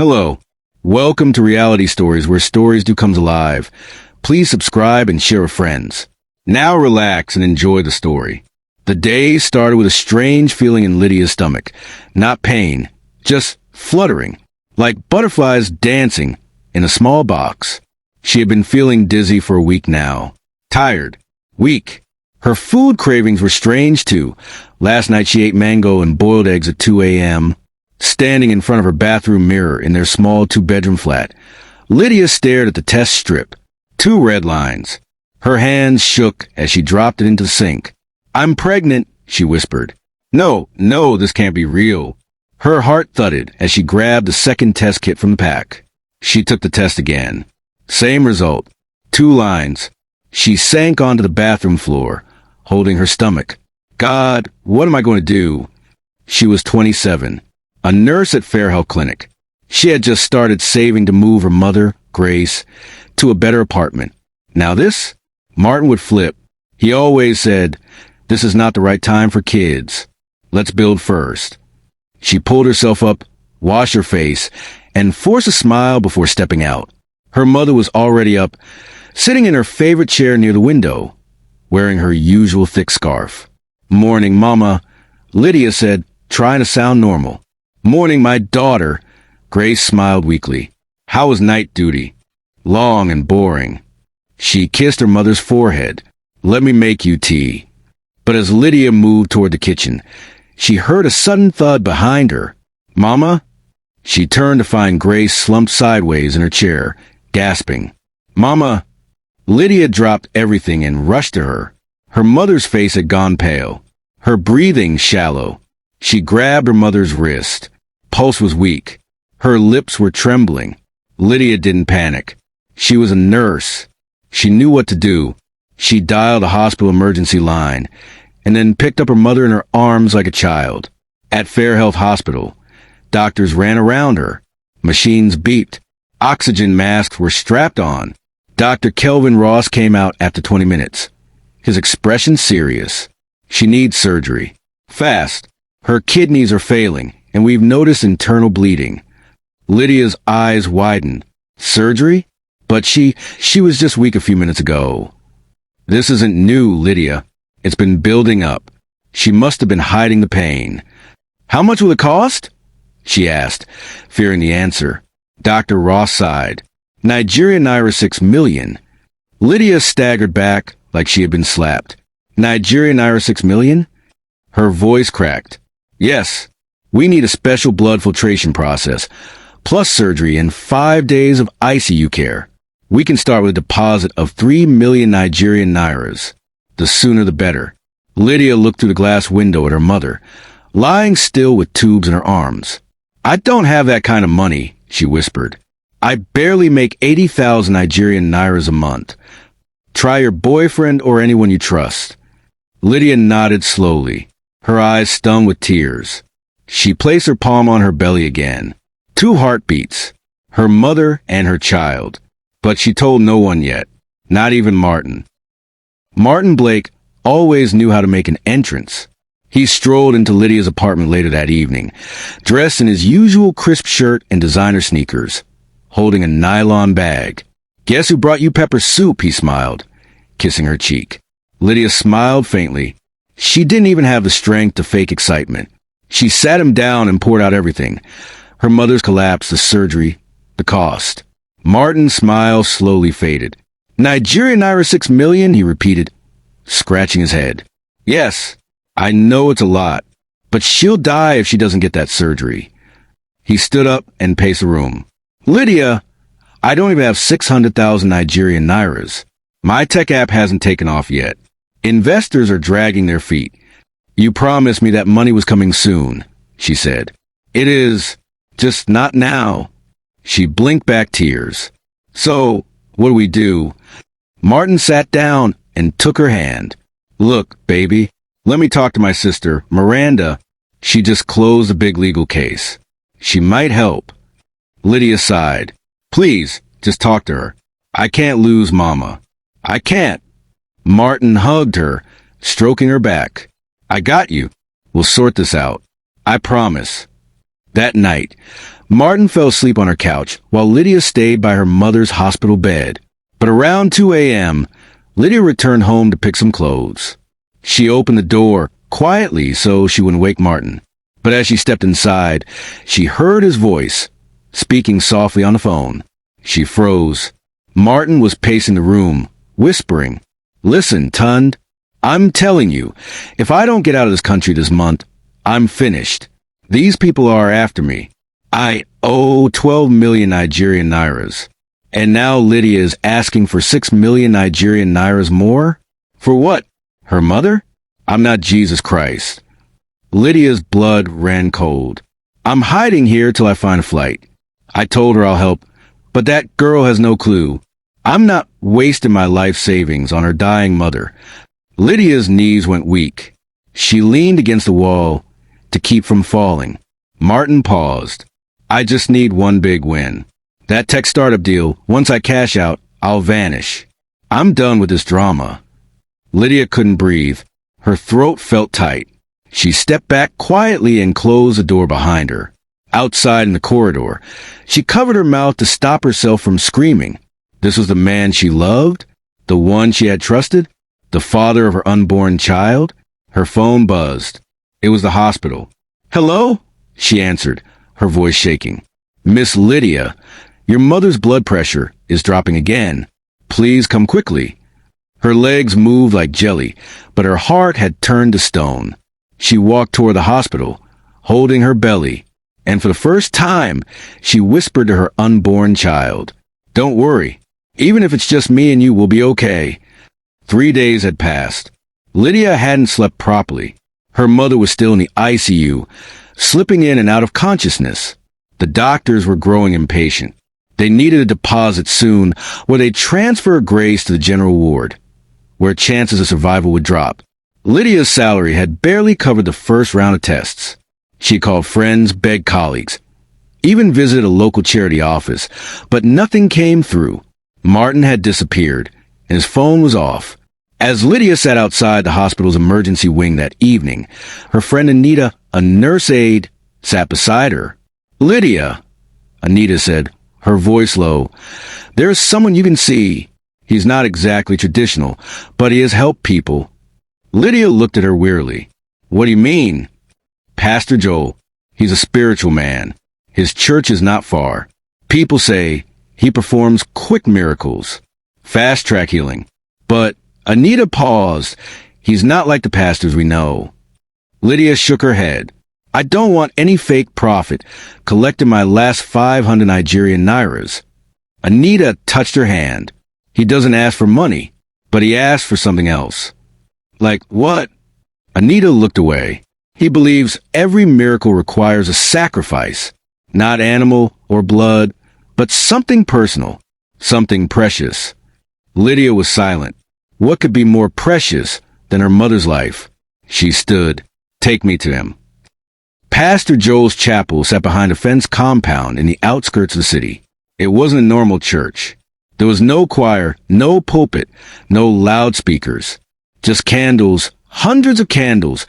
Hello. Welcome to Reality Stories, where stories do come alive. Please subscribe and share with friends. Now relax and enjoy the story. The day started with a strange feeling in Lydia's stomach. Not pain, just fluttering, like butterflies dancing in a small box. She had been feeling dizzy for a week now. Tired. Weak. Her food cravings were strange, too. Last night she ate mango and boiled eggs at 2 a.m., standing in front of her bathroom mirror in their small two-bedroom flat. Lydia stared at the test strip. 2 red lines. Her hands shook as she dropped it into the sink. "I'm pregnant," she whispered. No, this can't be real." Her heart thudded as she grabbed the second test kit from the pack. She took the test again. Same result. 2 lines. She sank onto the bathroom floor, holding her stomach. God, what am I going to do? She was 27, a nurse at Fairhealth Clinic. She had just started saving to move her mother, Grace, to a better apartment. Now this? Martin would flip. He always said, "This is not the right time for kids. Let's build first." She pulled herself up, washed her face, and forced a smile before stepping out. Her mother was already up, sitting in her favorite chair near the window, wearing her usual thick scarf. "Morning, Mama," Lydia said, trying to sound normal. "Morning, my daughter." Grace smiled weakly. "How was night duty?" "Long and boring." She kissed her mother's forehead. "Let me make you tea." But as Lydia moved toward the kitchen, she heard a sudden thud behind her. "Mama?" She turned to find Grace slumped sideways in her chair, gasping. "Mama!" Lydia dropped everything and rushed to her. Her mother's face had gone pale, her breathing shallow. She grabbed her mother's wrist. Pulse was weak. Her lips were trembling. Lydia didn't panic. She was a nurse. She knew what to do. She dialed a hospital emergency line, and then picked up her mother in her arms like a child. At Fairhealth Hospital, doctors ran around her. Machines beeped. Oxygen masks were strapped on. Dr. Kelvin Ross came out after 20 minutes. His expression serious. "She needs surgery. Fast. Her kidneys are failing, and we've noticed internal bleeding." Lydia's eyes widened. "Surgery? But she was just weak a few minutes ago." "This isn't new, Lydia. It's been building up. She must have been hiding the pain." "How much will it cost?" she asked, fearing the answer. Dr. Ross sighed. "Nigerian naira 6 million. Lydia staggered back like she had been slapped. "Nigerian naira 6 million? Her voice cracked. "Yes. We need a special blood filtration process, plus surgery and 5 days of ICU care. We can start with a deposit of 3 million Nigerian nairas. The sooner the better." Lydia looked through the glass window at her mother, lying still with tubes in her arms. "I don't have that kind of money," she whispered. "I barely make 80,000 Nigerian nairas a month. Try your boyfriend or anyone you trust." Lydia nodded slowly, her eyes stung with tears. She placed her palm on her belly again. 2 heartbeats, her mother and her child. But she told no one yet, not even Martin. Martin Blake always knew how to make an entrance. He strolled into Lydia's apartment later that evening, dressed in his usual crisp shirt and designer sneakers, holding a nylon bag. "Guess who brought you pepper soup?" he smiled, kissing her cheek. Lydia smiled faintly. She didn't even have the strength to fake excitement. She sat him down and poured out everything. Her mother's collapse, the surgery, the cost. Martin's smile slowly faded. "Nigerian naira 6 million, he repeated, scratching his head. "Yes, I know it's a lot, but she'll die if she doesn't get that surgery." He stood up and paced the room. "Lydia, I don't even have 600,000 Nigerian nairas. My tech app hasn't taken off yet. Investors are dragging their feet. You promised me that money was coming soon," she said. "It is, just not now." She blinked back tears. "So, what do we do?" Martin sat down and took her hand. "Look, baby, let me talk to my sister, Miranda. She just closed a big legal case. She might help." Lydia sighed. "Please, just talk to her. I can't lose Mama." "I can't." Martin hugged her, stroking her back. "I got you. We'll sort this out. I promise." That night, Martin fell asleep on her couch, while Lydia stayed by her mother's hospital bed. But around 2 a.m., Lydia returned home to pick some clothes. She opened the door quietly so she wouldn't wake Martin. But as she stepped inside, she heard his voice, speaking softly on the phone. She froze. Martin was pacing the room, whispering, "Listen, Tund, I'm telling you, if I don't get out of this country this month, I'm finished. These people are after me. I owe 12 million Nigerian nairas. And now Lydia is asking for 6 million Nigerian nairas more? For what? Her mother? I'm not Jesus Christ." Lydia's blood ran cold. "I'm hiding here till I find a flight. I told her I'll help, but that girl has no clue. I'm not wasting my life savings on her dying mother." Lydia's knees went weak. She leaned against the wall to keep from falling. Martin paused. "I just need one big win. That tech startup deal, once I cash out, I'll vanish. I'm done with this drama." Lydia couldn't breathe. Her throat felt tight. She stepped back quietly and closed the door behind her. Outside in the corridor, she covered her mouth to stop herself from screaming. This was the man she loved? The one she had trusted? The father of her unborn child? Her phone buzzed. It was the hospital. "Hello?" she answered, her voice shaking. "Miss Lydia, your mother's blood pressure is dropping again. Please come quickly." Her legs moved like jelly, but her heart had turned to stone. She walked toward the hospital, holding her belly, and for the first time, she whispered to her unborn child, "Don't worry. Even if it's just me and you, we'll be okay." 3 days had passed. Lydia hadn't slept properly. Her mother was still in the ICU, slipping in and out of consciousness. The doctors were growing impatient. They needed a deposit soon, where they'd transfer Grace to the general ward, where chances of survival would drop. Lydia's salary had barely covered the first round of tests. She called friends, begged colleagues, even visited a local charity office, but nothing came through. Martin had disappeared, and his phone was off. As Lydia sat outside the hospital's emergency wing that evening, her friend Anita, a nurse aide, sat beside her. "Lydia," Anita said, her voice low, "there's someone you can see. He's not exactly traditional, but he has helped people." Lydia looked at her wearily. "What do you mean?" "Pastor Joel. He's a spiritual man. His church is not far. People say he performs quick miracles, fast-track healing. But," Anita paused, "he's not like the pastors we know." Lydia shook her head. "I don't want any fake prophet collecting my last 500 Nigerian nairas." Anita touched her hand. "He doesn't ask for money, but he asks for something else." "Like what?" Anita looked away. "He believes every miracle requires a sacrifice, not animal or blood, but something personal, something precious." Lydia was silent. What could be more precious than her mother's life? She stood. "Take me to him." Pastor Joel's chapel sat behind a fenced compound in the outskirts of the city. It wasn't a normal church. There was no choir, no pulpit, no loudspeakers. Just candles, hundreds of candles,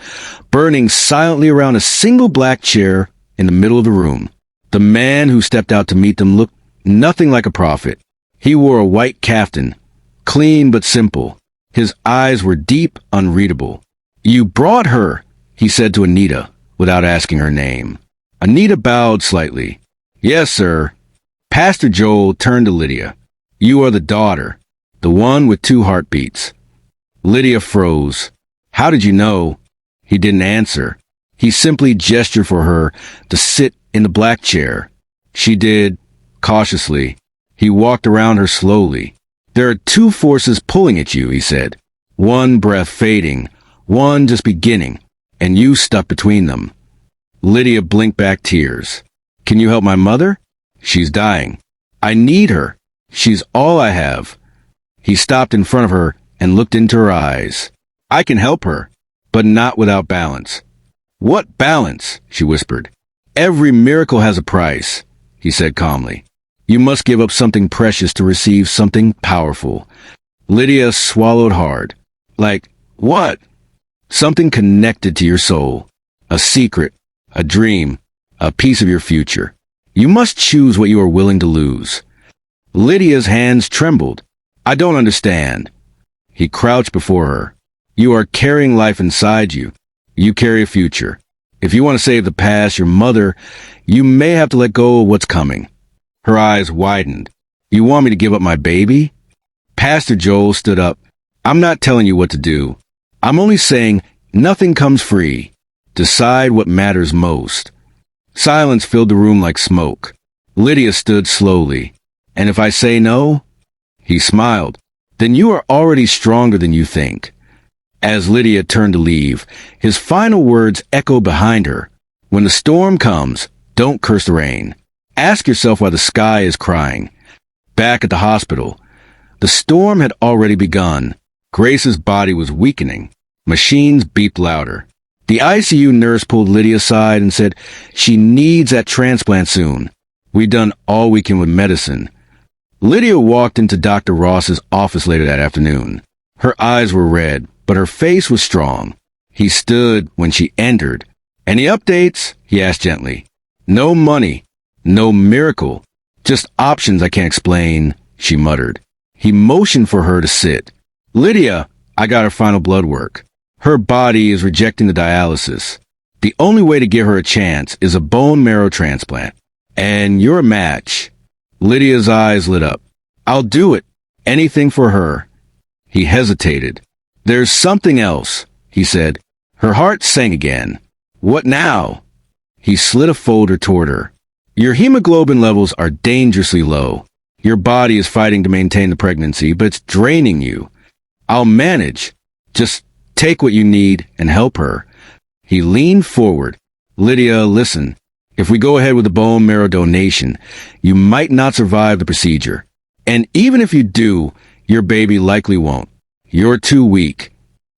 burning silently around a single black chair in the middle of the room. The man who stepped out to meet them looked nothing like a prophet. He wore a white caftan, clean but simple. His eyes were deep, unreadable. "You brought her," he said to Anita, without asking her name. Anita bowed slightly. "Yes, sir." Pastor Joel turned to Lydia. "You are the daughter, the one with 2 heartbeats." Lydia froze. "How did you know?" He didn't answer. He simply gestured for her to sit in the black chair. She did, cautiously. He walked around her slowly. "There are 2 forces pulling at you," he said. "One breath fading, one just beginning, and you stuck between them." Lydia blinked back tears. "Can you help my mother? She's dying. I need her. She's all I have." He stopped in front of her and looked into her eyes. "I can help her, but not without balance." "What balance?" she whispered. "Every miracle has a price," he said calmly. "You must give up something precious to receive something powerful." Lydia swallowed hard. "Like what?" "Something connected to your soul. A secret, a dream, a piece of your future. You must choose what you are willing to lose. Lydia's hands trembled. I don't understand. He crouched before her. You are carrying life inside you. You carry a future. If you want to save the past, your mother, you may have to let go of what's coming. Her eyes widened. You want me to give up my baby? Pastor Joel stood up. I'm not telling you what to do. I'm only saying nothing comes free. Decide what matters most. Silence filled the room like smoke. Lydia stood slowly. And if I say no? He smiled. Then you are already stronger than you think. As Lydia turned to leave, his final words echoed behind her. When the storm comes, don't curse the rain. Ask yourself why the sky is crying. Back at the hospital, the storm had already begun. Grace's body was weakening. Machines beeped louder. The ICU nurse pulled Lydia aside and said, she needs that transplant soon. We've done all we can with medicine. Lydia walked into Dr. Ross's office later that afternoon. Her eyes were red, but her face was strong. He stood when she entered. Any updates? He asked gently. No money. No miracle. Just options I can't explain, she muttered. He motioned for her to sit. Lydia, I got her final blood work. Her body is rejecting the dialysis. The only way to give her a chance is a bone marrow transplant. And you're a match. Lydia's eyes lit up. I'll do it. Anything for her. He hesitated. There's something else, he said. Her heart sank again. What now? He slid a folder toward her. Your hemoglobin levels are dangerously low. Your body is fighting to maintain the pregnancy, but it's draining you. I'll manage. Just take what you need and help her. He leaned forward. Lydia, listen. If we go ahead with the bone marrow donation, you might not survive the procedure. And even if you do, your baby likely won't. You're too weak.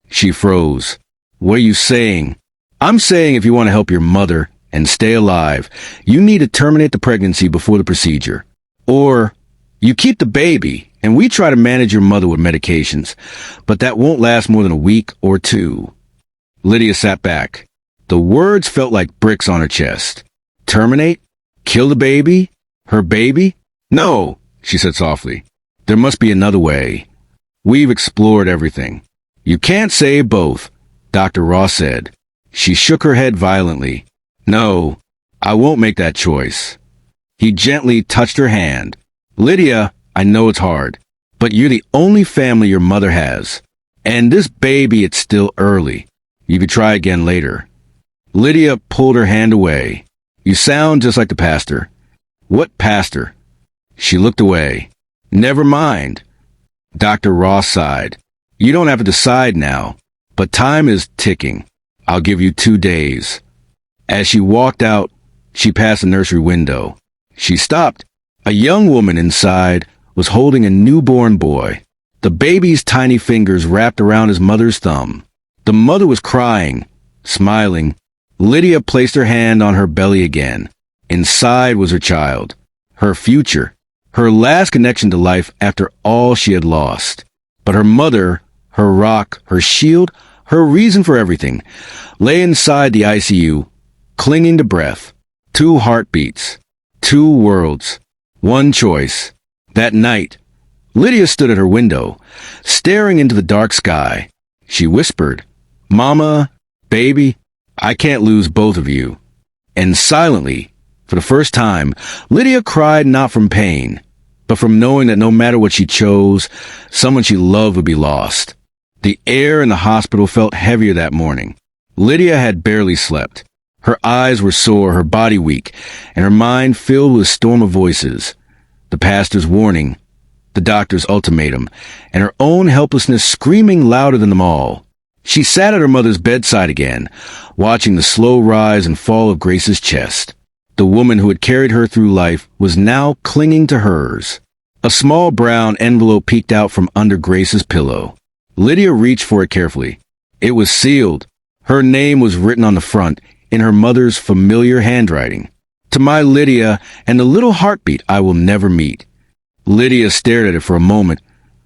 She froze. What are you saying? I'm saying if you want to help your mother and stay alive, you need to terminate the pregnancy before the procedure. Or you keep the baby, and we try to manage your mother with medications, but that won't last more than a week or two. Lydia sat back. The words felt like bricks on her chest. Terminate? Kill the baby? Her baby? No, she said softly. There must be another way. We've explored everything. You can't save both, Dr. Ross said. She shook her head violently. No, I won't make that choice. He gently touched her hand. Lydia, I know it's hard, but you're the only family your mother has. And this baby, it's still early. You could try again later. Lydia pulled her hand away. You sound just like the pastor. What pastor? She looked away. Never mind. Dr. Ross sighed. You don't have to decide now, but time is ticking. I'll give you 2 days. As she walked out, she passed the nursery window. She stopped. A young woman inside was holding a newborn boy. The baby's tiny fingers wrapped around his mother's thumb. The mother was crying, smiling. Lydia placed her hand on her belly again. Inside was her child, her future, her last connection to life after all she had lost. But her mother, her rock, her shield, her reason for everything, lay inside the ICU, clinging to breath. 2 heartbeats, 2 worlds, 1 choice. That night, Lydia stood at her window, staring into the dark sky. She whispered, Mama, baby, I can't lose both of you. And silently, for the first time, Lydia cried not from pain, but from knowing that no matter what she chose, someone she loved would be lost. The air in the hospital felt heavier that morning. Lydia had barely slept. Her eyes were sore, her body weak, and her mind filled with a storm of voices. The pastor's warning, the doctor's ultimatum, and her own helplessness screaming louder than them all. She sat at her mother's bedside again, watching the slow rise and fall of Grace's chest. The woman who had carried her through life was now clinging to hers. A small brown envelope peeked out from under Grace's pillow. Lydia reached for it carefully. It was sealed. Her name was written on the front, in her mother's familiar handwriting. To my Lydia and the little heartbeat I will never meet. Lydia stared at it for a moment,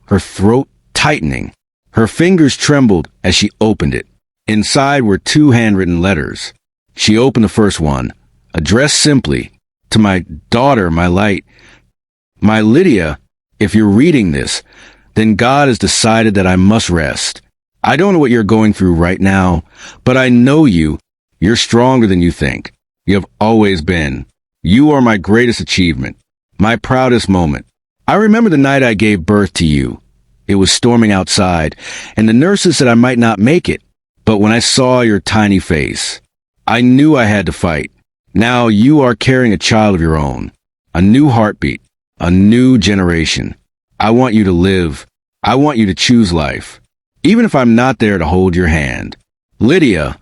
her throat tightening. Her fingers trembled as she opened it. Inside were 2 handwritten letters. She opened the first one, addressed simply, To my daughter, my light, my Lydia, if you're reading this, then God has decided that I must rest. I don't know what you're going through right now, but I know you. You're stronger than you think. You have always been. You are my greatest achievement, my proudest moment. I remember the night I gave birth to you. It was storming outside, and the nurses said I might not make it. But when I saw your tiny face, I knew I had to fight. Now you are carrying a child of your own, a new heartbeat, a new generation. I want you to live. I want you to choose life, even if I'm not there to hold your hand. Lydia,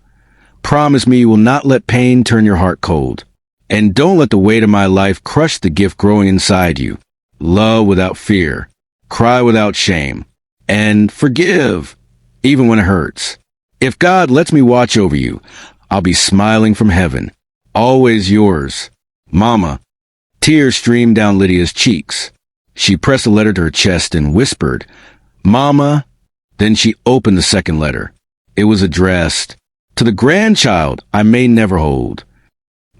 promise me you will not let pain turn your heart cold. And don't let the weight of my life crush the gift growing inside you. Love without fear, cry without shame, and forgive, even when it hurts. If God lets me watch over you, I'll be smiling from heaven. Always yours, Mama. Tears streamed down Lydia's cheeks. She pressed the letter to her chest and whispered, Mama. Then she opened the second letter. It was addressed to the grandchild I may never hold.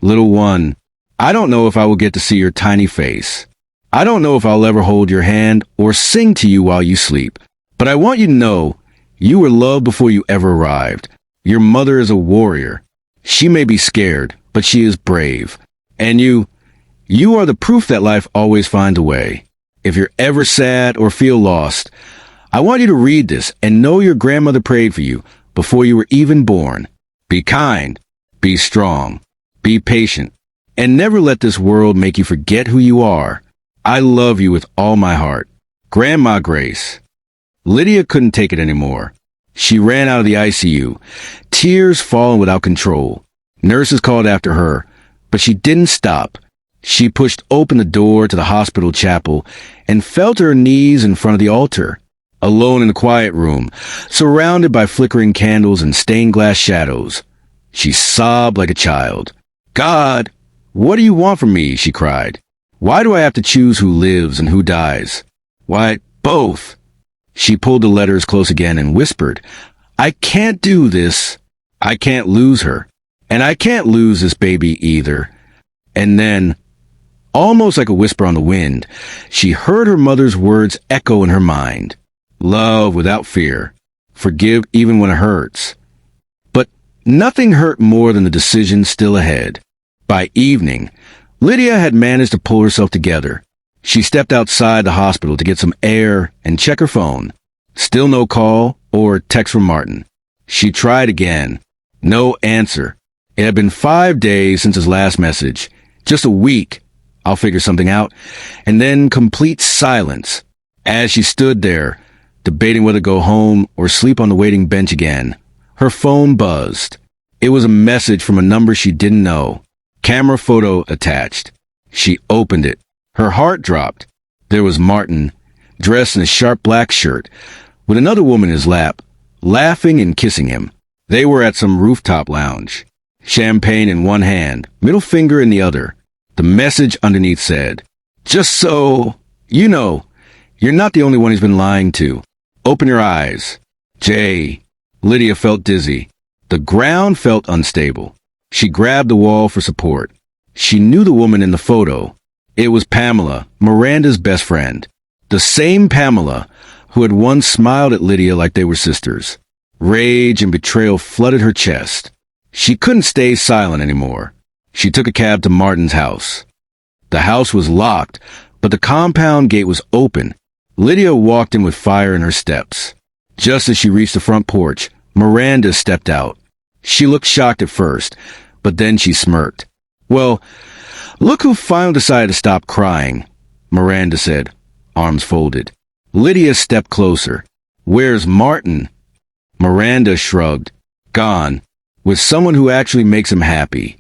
Little one, I don't know if I will get to see your tiny face. I don't know if I'll ever hold your hand or sing to you while you sleep. But I want you to know you were loved before you ever arrived. Your mother is a warrior. She may be scared, but she is brave. And you are the proof that life always finds a way. If you're ever sad or feel lost, I want you to read this and know your grandmother prayed for you before you were even born. Be kind, be strong, be patient, and never let this world make you forget who you are. I love you with all my heart. Grandma Grace. Lydia couldn't take it anymore. She ran out of the ICU, tears falling without control. Nurses called after her, but she didn't stop. She pushed open the door to the hospital chapel and fell to her knees in front of the altar. Alone in the quiet room, surrounded by flickering candles and stained glass shadows, she sobbed like a child. God, what do you want from me? She cried. Why do I have to choose who lives and who dies? Why, both. She pulled the letters close again and whispered, I can't do this. I can't lose her. And I can't lose this baby either. And then, almost like a whisper on the wind, she heard her mother's words echo in her mind. Love without fear. Forgive even when it hurts. But nothing hurt more than the decision still ahead. By evening, Lydia had managed to pull herself together. She stepped outside the hospital to get some air and check her phone. Still no call or text from Martin. She tried again. No answer. It had been 5 days since his last message. Just a week. I'll figure something out. And then complete silence. As she stood there, debating whether to go home or sleep on the waiting bench again, her phone buzzed. It was a message from a number she didn't know. Camera photo attached. She opened it. Her heart dropped. There was Martin, dressed in a sharp black shirt, with another woman in his lap, laughing and kissing him. They were at some rooftop lounge. Champagne in one hand, middle finger in the other. The message underneath said, just so you know, you're not the only one he's been lying to. Open your eyes. Jay. Lydia felt dizzy. The ground felt unstable. She grabbed the wall for support. She knew the woman in the photo. It was Pamela, Miranda's best friend. The same Pamela who had once smiled at Lydia like they were sisters. Rage and betrayal flooded her chest. She couldn't stay silent anymore. She took a cab to Martin's house. The house was locked, but the compound gate was open. Lydia walked in with fire in her steps. Just as she reached the front porch, Miranda stepped out. She looked shocked at first, but then she smirked. Well, look who finally decided to stop crying, Miranda said, arms folded. Lydia stepped closer. Where's Martin? Miranda shrugged. Gone. With someone who actually makes him happy.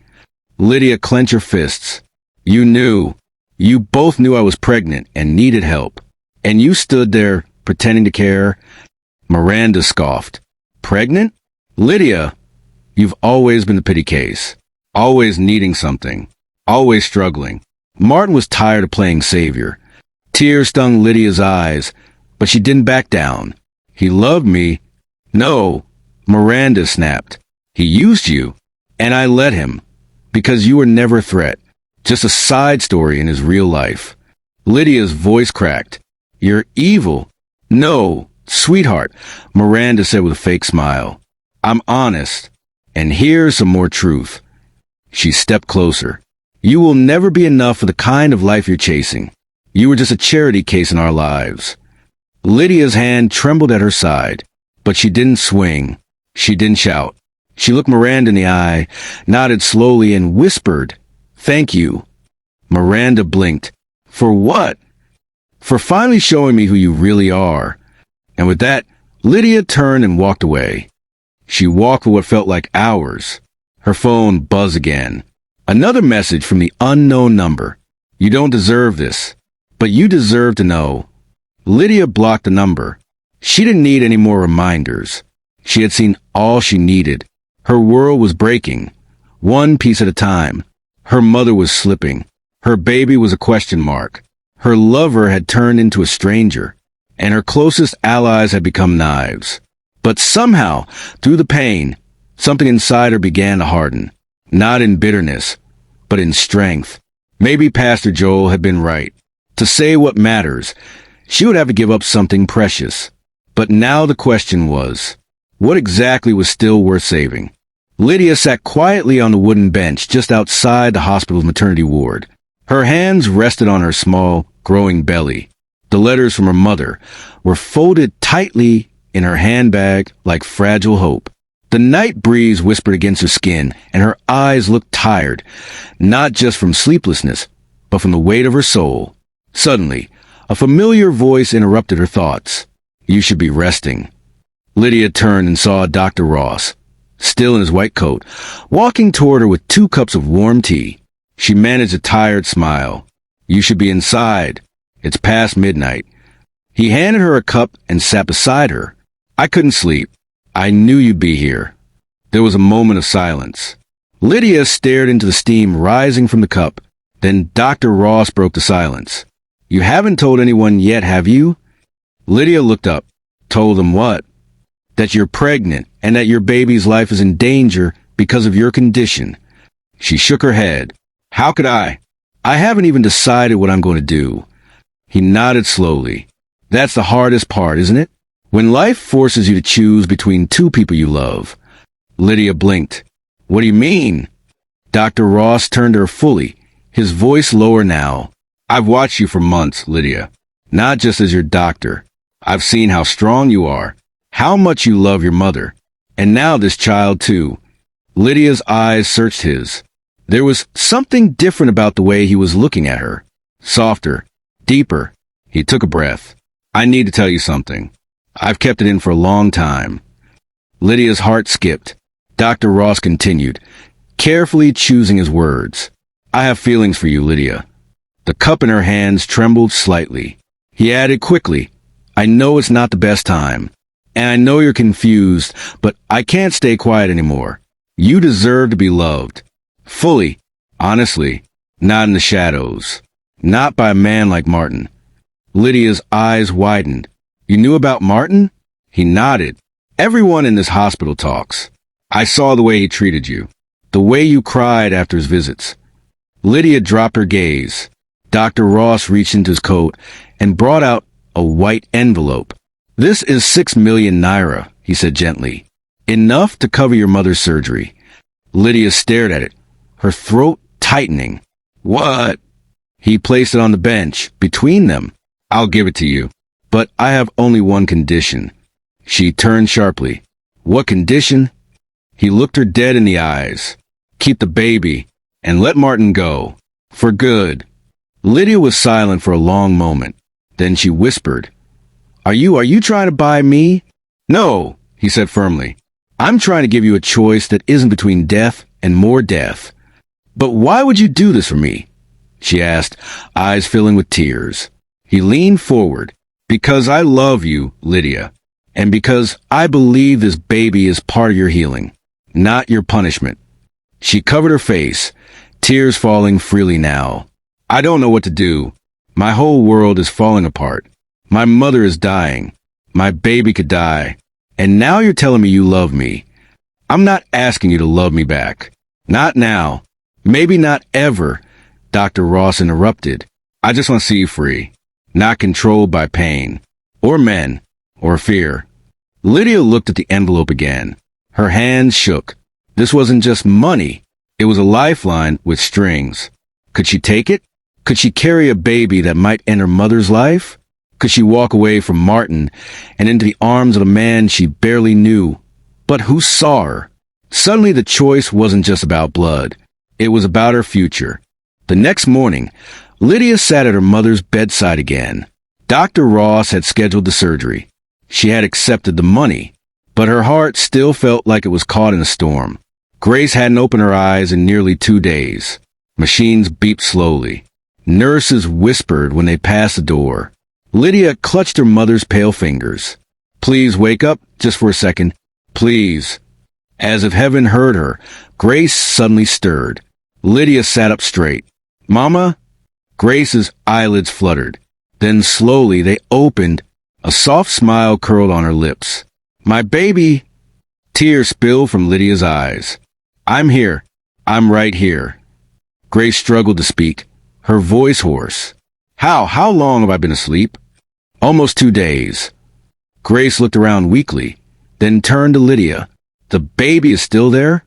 Lydia clenched her fists. You knew. You both knew I was pregnant and needed help. And you stood there, pretending to care. Miranda scoffed. Pregnant? Lydia, you've always been the pity case. Always needing something. Always struggling. Martin was tired of playing savior. Tears stung Lydia's eyes, but she didn't back down. He loved me. No, Miranda snapped. He used you, and I let him, because you were never a threat. just a side story in his real life. Lydia's voice cracked. You're evil. No, sweetheart, Miranda said with a fake smile. I'm honest. And here's some more truth. She stepped closer. You will never be enough for the kind of life you're chasing. You were just a charity case in our lives. Lydia's hand trembled at her side, but she didn't swing. She didn't shout. She looked Miranda in the eye, nodded slowly, and whispered, Thank you. Miranda blinked. For what? For finally showing me who you really are. And with that, Lydia turned and walked away. She walked for what felt like hours. Her phone buzzed again. Another message from the unknown number. You don't deserve this, but you deserve to know. Lydia blocked the number. She didn't need any more reminders. She had seen all she needed. Her world was breaking, one piece at a time. Her mother was slipping. Her baby was a question mark. Her lover had turned into a stranger, and her closest allies had become knives. But somehow, through the pain, something inside her began to harden. Not in bitterness, but in strength. Maybe Pastor Joel had been right. To say what matters, she would have to give up something precious. But now the question was, what exactly was still worth saving? Lydia sat quietly on the wooden bench just outside the hospital's maternity ward. Her hands rested on her small, growing belly. The letters from her mother were folded tightly in her handbag like fragile hope. The night breeze whispered against her skin, and her eyes looked tired, not just from sleeplessness, but from the weight of her soul. Suddenly, a familiar voice interrupted her thoughts. You should be resting. Lydia turned and saw Dr. Ross, still in his white coat, walking toward her with 2 cups of warm tea. She managed a tired smile. You should be inside. It's past midnight. He handed her a cup and sat beside her. I couldn't sleep. I knew you'd be here. There was a moment of silence. Lydia stared into the steam rising from the cup. Then Dr. Ross broke the silence. You haven't told anyone yet, have you? Lydia looked up. Told them what? That you're pregnant and that your baby's life is in danger because of your condition. She shook her head. How could I? I haven't even decided what I'm going to do. He nodded slowly. That's the hardest part, isn't it? When life forces you to choose between 2 people you love. Lydia blinked. What do you mean? Dr. Ross turned to her fully, his voice lower now. I've watched you for months, Lydia. Not just as your doctor. I've seen how strong you are, how much you love your mother. And now this child, too. Lydia's eyes searched his. There was something different about the way he was looking at her. Softer, deeper. He took a breath. I need to tell you something. I've kept it in for a long time. Lydia's heart skipped. Dr. Ross continued, carefully choosing his words. I have feelings for you, Lydia. The cup in her hands trembled slightly. He added quickly, I know it's not the best time, and I know you're confused, but I can't stay quiet anymore. You deserve to be loved. Fully, honestly, not in the shadows. Not by a man like Martin. Lydia's eyes widened. You knew about Martin? He nodded. Everyone in this hospital talks. I saw the way he treated you. The way you cried after his visits. Lydia dropped her gaze. Dr. Ross reached into his coat and brought out a white envelope. This is 6 million naira, he said gently. Enough to cover your mother's surgery. Lydia stared at it, her throat tightening. What? He placed it on the bench, between them. I'll give it to you. But I have only one condition. She turned sharply. What condition? He looked her dead in the eyes. Keep the baby, and let Martin go. For good. Lydia was silent for a long moment. Then she whispered, Are you trying to buy me? No, he said firmly. I'm trying to give you a choice that isn't between death and more death. But why would you do this for me? She asked, eyes filling with tears. He leaned forward. Because I love you, Lydia, and because I believe this baby is part of your healing, not your punishment. She covered her face, tears falling freely now. I don't know what to do. My whole world is falling apart. My mother is dying. My baby could die. And now you're telling me you love me. I'm not asking you to love me back. Not now. Maybe not ever. Dr. Ross interrupted. I just want to see you free, not controlled by pain, or men, or fear. Lydia looked at the envelope again. Her hands shook. This wasn't just money. It was a lifeline with strings. Could she take it? Could she carry a baby that might end her mother's life? Could she walk away from Martin and into the arms of a man she barely knew, but who saw her? Suddenly the choice wasn't just about blood. It was about her future. The next morning, Lydia sat at her mother's bedside again. Dr. Ross had scheduled the surgery. She had accepted the money, but her heart still felt like it was caught in a storm. Grace hadn't opened her eyes in nearly 2 days. Machines beeped slowly. Nurses whispered when they passed the door. Lydia clutched her mother's pale fingers. Please wake up just for a second. Please. As if heaven heard her, Grace suddenly stirred. Lydia sat up straight. Mama? Grace's eyelids fluttered. Then slowly they opened. A soft smile curled on her lips. My baby! Tears spilled from Lydia's eyes. I'm here. I'm right here. Grace struggled to speak, her voice hoarse. How long have I been asleep? Almost 2 days. Grace looked around weakly, then turned to Lydia. The baby is still there?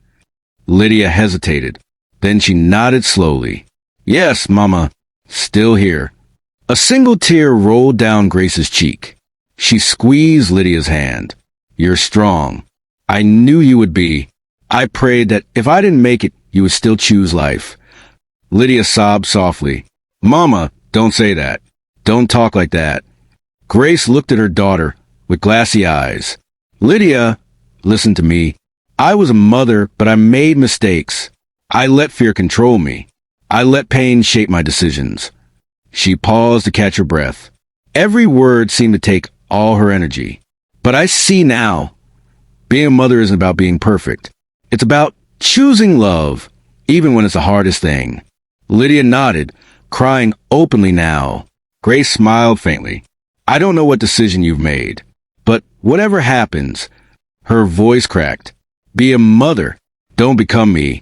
Lydia hesitated. Then she nodded slowly. Yes, Mama, still here. A single tear rolled down Grace's cheek. She squeezed Lydia's hand. You're strong. I knew you would be. I prayed that if I didn't make it, you would still choose life. Lydia sobbed softly. Mama, don't say that. Don't talk like that. Grace looked at her daughter with glassy eyes. Lydia, listen to me. I was a mother, but I made mistakes. I let fear control me. I let pain shape my decisions. She paused to catch her breath. Every word seemed to take all her energy. But I see now. Being a mother isn't about being perfect. It's about choosing love, even when it's the hardest thing. Lydia nodded, crying openly now. Grace smiled faintly. I don't know what decision you've made, but whatever happens, her voice cracked. Be a mother. Don't become me.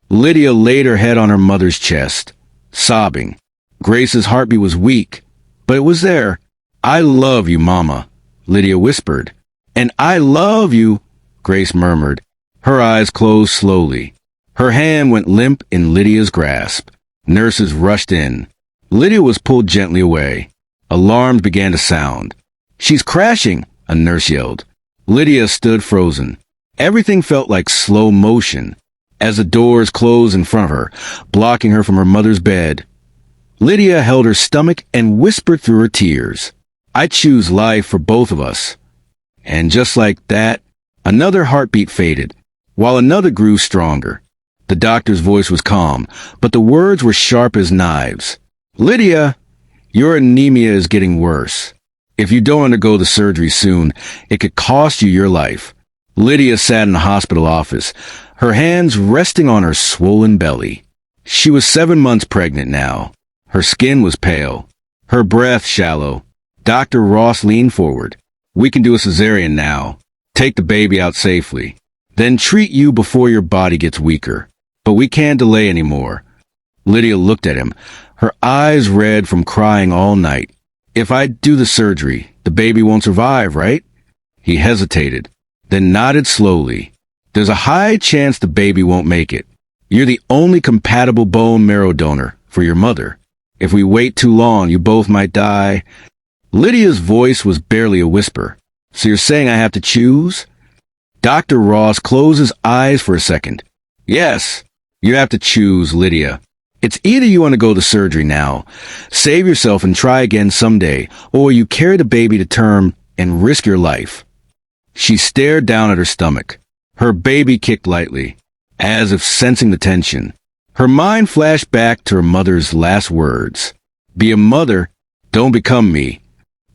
Lydia laid her head on her mother's chest, sobbing. Grace's heartbeat was weak, but it was there. I love you, Mama, Lydia whispered. And I love you, Grace murmured. Her eyes closed slowly. Her hand went limp in Lydia's grasp. Nurses rushed in. Lydia was pulled gently away. Alarms began to sound. She's crashing, a nurse yelled. Lydia stood frozen. Everything felt like slow motion. As the doors closed in front of her, blocking her from her mother's bed, Lydia held her stomach and whispered through her tears, I choose life for both of us. And just like that, another heartbeat faded, while another grew stronger. The doctor's voice was calm, but the words were sharp as knives. Lydia, your anemia is getting worse. If you don't undergo the surgery soon, it could cost you your life. Lydia sat in the hospital office, her hands resting on her swollen belly. She was 7 months pregnant now. Her skin was pale, her breath shallow. Dr. Ross leaned forward. We can do a cesarean now. Take the baby out safely. Then treat you before your body gets weaker. But we can't delay anymore. Lydia looked at him, her eyes red from crying all night. If I do the surgery, the baby won't survive, right? He hesitated, then nodded slowly. There's a high chance the baby won't make it. You're the only compatible bone marrow donor for your mother. If we wait too long, you both might die. Lydia's voice was barely a whisper. So you're saying I have to choose? Dr. Ross closed his eyes for a second. Yes, you have to choose, Lydia. It's either you want to go to surgery now, save yourself and try again someday, or you carry the baby to term and risk your life. She stared down at her stomach. Her baby kicked lightly, as if sensing the tension. Her mind flashed back to her mother's last words. Be a mother, don't become me.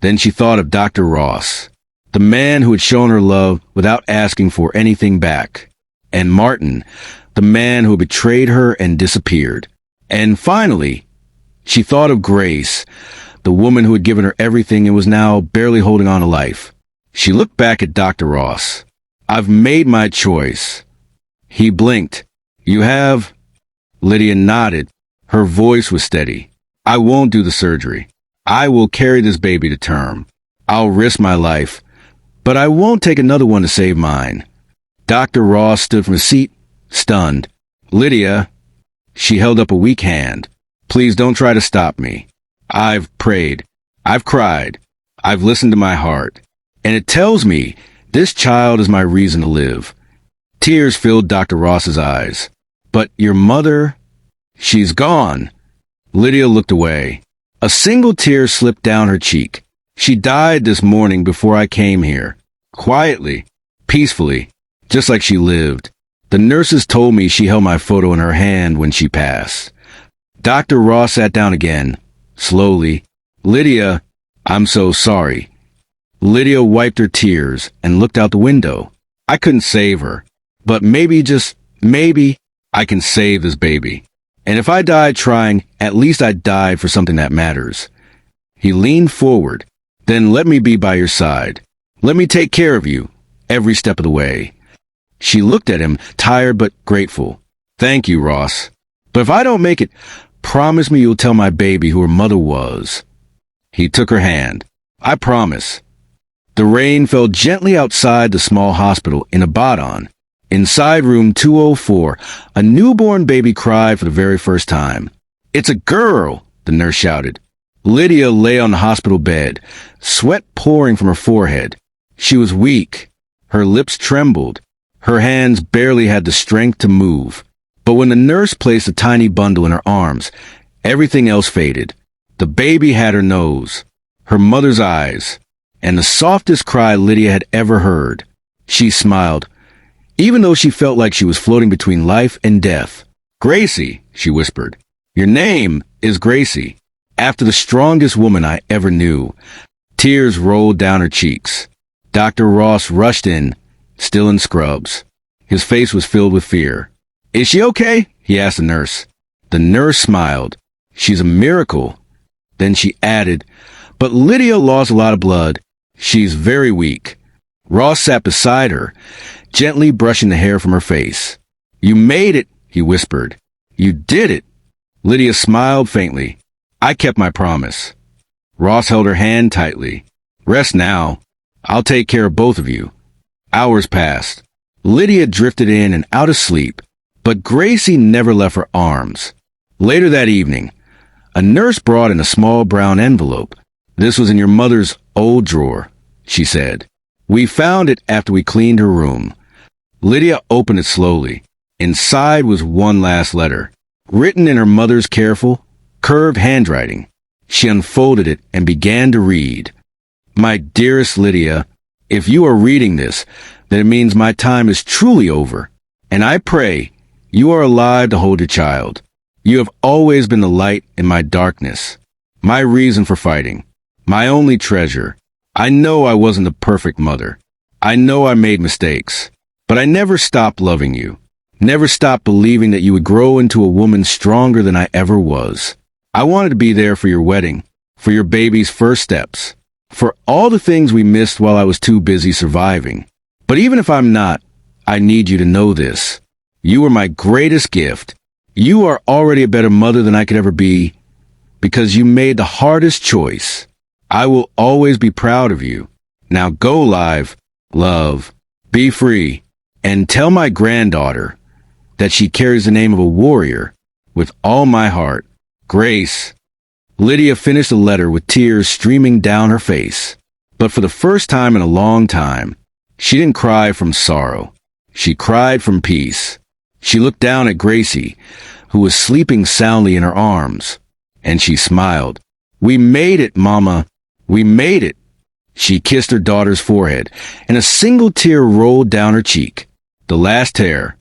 Then she thought of Dr. Ross, the man who had shown her love without asking for anything back. And Martin, the man who betrayed her and disappeared. And finally, she thought of Grace, the woman who had given her everything and was now barely holding on to life. She looked back at Dr. Ross. I've made my choice. He blinked. You have? Lydia nodded, Her voice was steady. I won't do the surgery. I will carry this baby to term. I'll risk my life, but I won't take another one to save mine. Dr. Ross stood from his seat, stunned. Lydia, she held up a weak hand. Please don't try to stop me. I've prayed. I've cried. I've listened to my heart. And it tells me this child is my reason to live. Tears filled Dr. Ross's eyes. But your mother, she's gone. Lydia looked away. A single tear slipped down her cheek. She died this morning before I came here. Quietly, peacefully, just like she lived. The nurses told me she held my photo in her hand when she passed. Dr. Ross sat down again, slowly. Lydia, I'm so sorry. Lydia wiped her tears and looked out the window. I couldn't save her, but maybe, just maybe, I can save this baby. And if I died trying, at least I died for something that matters. He leaned forward. Then let me be by your side. Let me take care of you, every step of the way. She looked at him, tired but grateful. Thank you, Ross. But if I don't make it, promise me you'll tell my baby who her mother was. He took her hand. I promise. The rain fell gently outside the small hospital in Abaddon. Inside room 204, a newborn baby cried for the very first time. It's a girl, the nurse shouted. Lydia lay on the hospital bed, sweat pouring from her forehead. She was weak. Her lips trembled. Her hands barely had the strength to move. But when the nurse placed a tiny bundle in her arms, everything else faded. The baby had her nose, her mother's eyes, and the softest cry Lydia had ever heard. She smiled, even though she felt like she was floating between life and death. Gracie, she whispered. Your name is Gracie, after the strongest woman I ever knew. Tears rolled down her cheeks. Dr. Ross rushed in, still in scrubs. His face was filled with fear. Is she okay? He asked the nurse. The nurse smiled. She's a miracle. Then she added, but Lydia lost a lot of blood. She's very weak. Ross sat beside her, gently brushing the hair from her face. You made it, he whispered. You did it. Lydia smiled faintly. I kept my promise. Ross held her hand tightly. Rest now. I'll take care of both of you. Hours passed. Lydia drifted in and out of sleep, but Gracie never left her arms. Later that evening, a nurse brought in a small brown envelope. This was in your mother's old drawer, she said. We found it after we cleaned her room. Lydia opened it slowly. Inside was one last letter, written in her mother's careful, curved handwriting. She unfolded it and began to read. My dearest Lydia, if you are reading this, then it means my time is truly over. And I pray you are alive to hold your child. You have always been the light in my darkness, my reason for fighting, my only treasure. I know I wasn't a perfect mother. I know I made mistakes, but I never stopped loving you, never stopped believing that you would grow into a woman stronger than I ever was. I wanted to be there for your wedding, for your baby's first steps, for all the things we missed while I was too busy surviving. But even if I'm not, I need you to know this. You are my greatest gift. You are already a better mother than I could ever be because you made the hardest choice. I will always be proud of you. Now go live, love, be free, and tell my granddaughter that she carries the name of a warrior with all my heart. Grace. Lydia finished the letter with tears streaming down her face. But for the first time in a long time, she didn't cry from sorrow. She cried from peace. She looked down at Gracie, who was sleeping soundly in her arms, and she smiled. We made it, Mama. We made it. She kissed her daughter's forehead, and a single tear rolled down her cheek. The last tear,